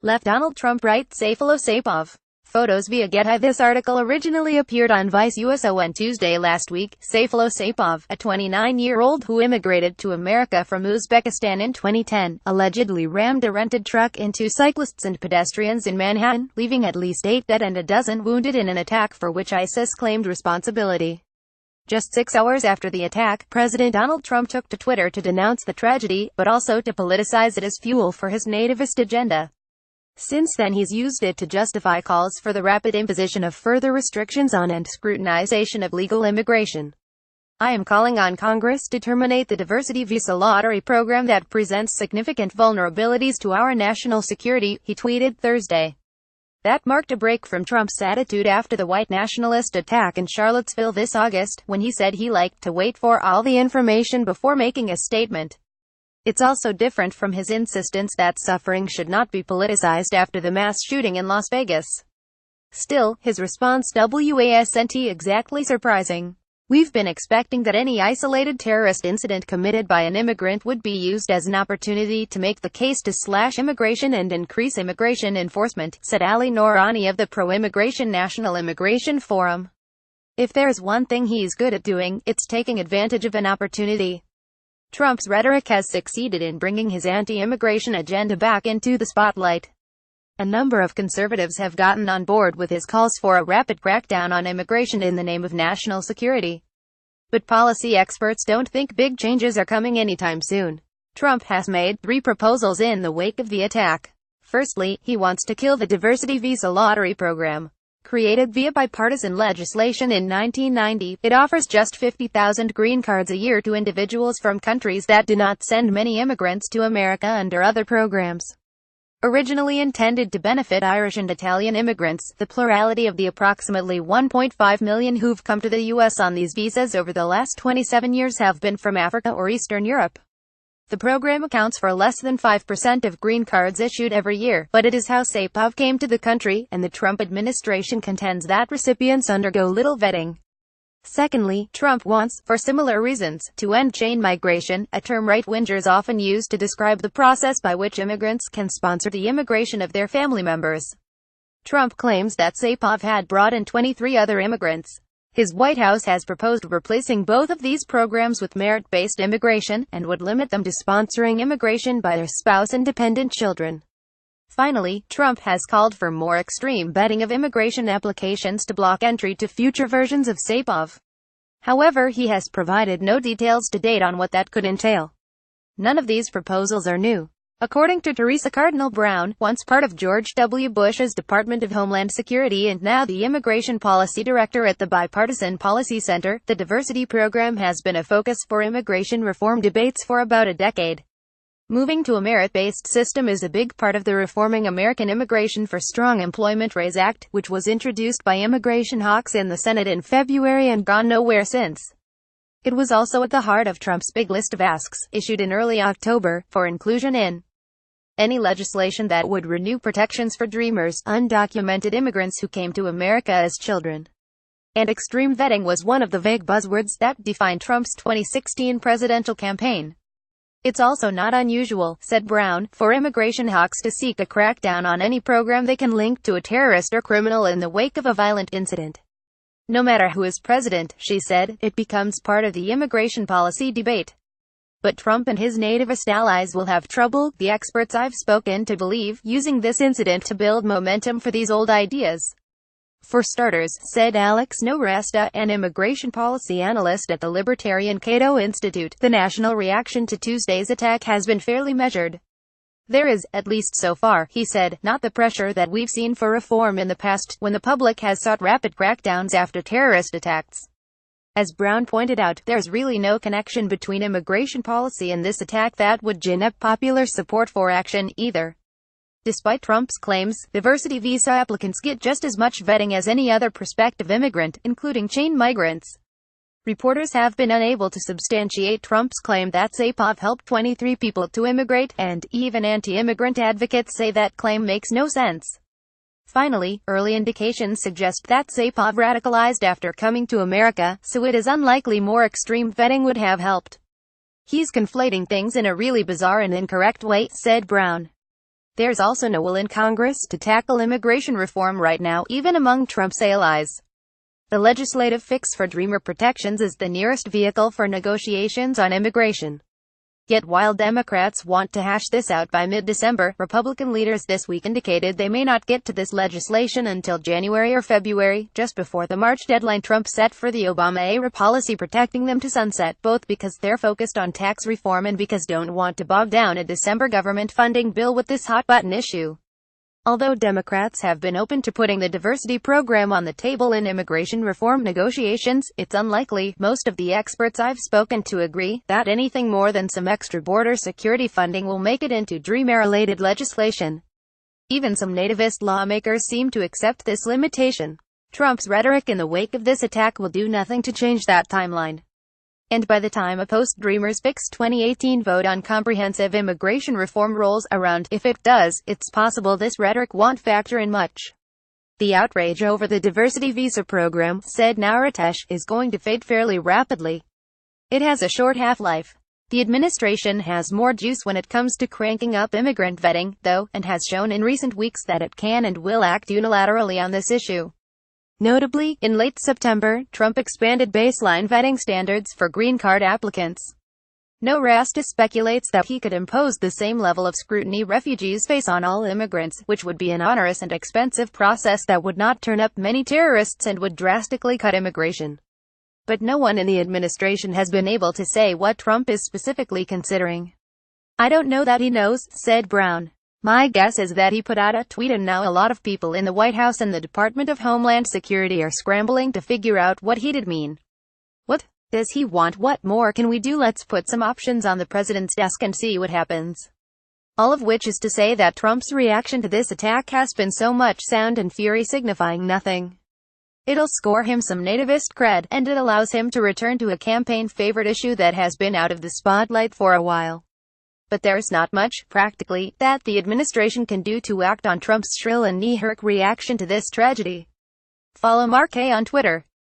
left Donald Trump right, Sayfullo. Photos via Getty. This article originally appeared on Vice USO on Tuesday last week. Sayfullo, a 29-year-old who immigrated to America from Uzbekistan in 2010, allegedly rammed a rented truck into cyclists and pedestrians in Manhattan, leaving at least 8 dead and a dozen wounded in an attack for which ISIS claimed responsibility. Just 6 hours after the attack, President Donald Trump took to Twitter to denounce the tragedy, but also to politicize it as fuel for his nativist agenda. Since then he's used it to justify calls for the rapid imposition of further restrictions on and scrutinization of legal immigration. I am calling on Congress to terminate the diversity visa lottery program that presents significant vulnerabilities to our national security, he tweeted Thursday. That marked a break from Trump's attitude after the white nationalist attack in Charlottesville this August, when he said he liked to wait for all the information before making a statement. It's also different from his insistence that suffering should not be politicized after the mass shooting in Las Vegas. Still, his response wasn't exactly surprising. We've been expecting that any isolated terrorist incident committed by an immigrant would be used as an opportunity to make the case to slash immigration and increase immigration enforcement, said Ali Noorani of the Pro-Immigration National Immigration Forum. If there's one thing he's good at doing, it's taking advantage of an opportunity. Trump's rhetoric has succeeded in bringing his anti-immigration agenda back into the spotlight. A number of conservatives have gotten on board with his calls for a rapid crackdown on immigration in the name of national security. But policy experts don't think big changes are coming anytime soon. Trump has made 3 proposals in the wake of the attack. Firstly, he wants to kill the diversity visa lottery program. Created via bipartisan legislation in 1990, it offers just 50,000 green cards a year to individuals from countries that do not send many immigrants to America under other programs. Originally intended to benefit Irish and Italian immigrants, the plurality of the approximately 1.5 million who've come to the U.S. on these visas over the last 27 years have been from Africa or Eastern Europe. The program accounts for less than 5% of green cards issued every year, but it is how Sayfullo came to the country, and the Trump administration contends that recipients undergo little vetting. Secondly, Trump wants, for similar reasons, to end chain migration, a term right-wingers often use to describe the process by which immigrants can sponsor the immigration of their family members. Trump claims that Sayfullo had brought in 23 other immigrants. His White House has proposed replacing both of these programs with merit-based immigration, and would limit them to sponsoring immigration by their spouse and dependent children. Finally, Trump has called for more extreme vetting of immigration applications to block entry to future versions of Sayfullo. However, he has provided no details to date on what that could entail. None of these proposals are new. According to Teresa Cardinal Brown, once part of George W. Bush's Department of Homeland Security and now the Immigration Policy Director at the Bipartisan Policy Center, the diversity program has been a focus for immigration reform debates for about a decade. Moving to a merit-based system is a big part of the Reforming American Immigration for Strong Employment Raise Act, which was introduced by immigration hawks in the Senate in February and gone nowhere since. It was also at the heart of Trump's big list of asks, issued in early October, for inclusion in any legislation that would renew protections for dreamers, undocumented immigrants who came to America as children. And extreme vetting was one of the vague buzzwords that defined Trump's 2016 presidential campaign. It's also not unusual, said Brown, for immigration hawks to seek a crackdown on any program they can link to a terrorist or criminal in the wake of a violent incident. No matter who is president, she said, it becomes part of the immigration policy debate. But Trump and his nativist allies will have trouble, the experts I've spoken to believe, using this incident to build momentum for these old ideas. For starters, said Alex Nowrasta, an immigration policy analyst at the Libertarian Cato Institute, the national reaction to Tuesday's attack has been fairly measured. There is, at least so far, he said, not the pressure that we've seen for reform in the past, when the public has sought rapid crackdowns after terrorist attacks. As Brown pointed out, there's really no connection between immigration policy and this attack that would gin up popular support for action, either. Despite Trump's claims, diversity visa applicants get just as much vetting as any other prospective immigrant, including chain migrants. Reporters have been unable to substantiate Trump's claim that Sayfullo helped 23 people to immigrate, and even anti-immigrant advocates say that claim makes no sense. Finally, early indications suggest that Sayfullo radicalized after coming to America, so it is unlikely more extreme vetting would have helped. He's conflating things in a really bizarre and incorrect way, said Brown. There's also no will in Congress to tackle immigration reform right now, even among Trump's allies. The legislative fix for Dreamer protections is the nearest vehicle for negotiations on immigration. Yet while Democrats want to hash this out by mid-December, Republican leaders this week indicated they may not get to this legislation until January or February, just before the March deadline Trump set for the Obama-era policy protecting them to sunset, both because they're focused on tax reform and because don't want to bog down a December government funding bill with this hot-button issue. Although Democrats have been open to putting the diversity program on the table in immigration reform negotiations, it's unlikely, most of the experts I've spoken to agree, that anything more than some extra border security funding will make it into Dreamer-related legislation. Even some nativist lawmakers seem to accept this limitation. Trump's rhetoric in the wake of this attack will do nothing to change that timeline. And by the time a post-Dreamers fix 2018 vote on comprehensive immigration reform rolls around, if it does, it's possible this rhetoric won't factor in much. The outrage over the diversity visa program, said Naretesh, is going to fade fairly rapidly. It has a short half-life. The administration has more juice when it comes to cranking up immigrant vetting, though, and has shown in recent weeks that it can and will act unilaterally on this issue. Notably, in late September, Trump expanded baseline vetting standards for green card applicants. Narastis speculates that he could impose the same level of scrutiny refugees face on all immigrants, which would be an onerous and expensive process that would not turn up many terrorists and would drastically cut immigration. But no one in the administration has been able to say what Trump is specifically considering. "I don't know that he knows," said Brown. "My guess is that he put out a tweet and now a lot of people in the White House and the Department of Homeland Security are scrambling to figure out what he did mean. What does he want? What more can we do? Let's put some options on the president's desk and see what happens." All of which is to say that Trump's reaction to this attack has been so much sound and fury signifying nothing. It'll score him some nativist cred, and it allows him to return to a campaign favorite issue that has been out of the spotlight for a while. But there's not much, practically, that the administration can do to act on Trump's shrill and knee-jerk reaction to this tragedy. Follow Mark A on Twitter.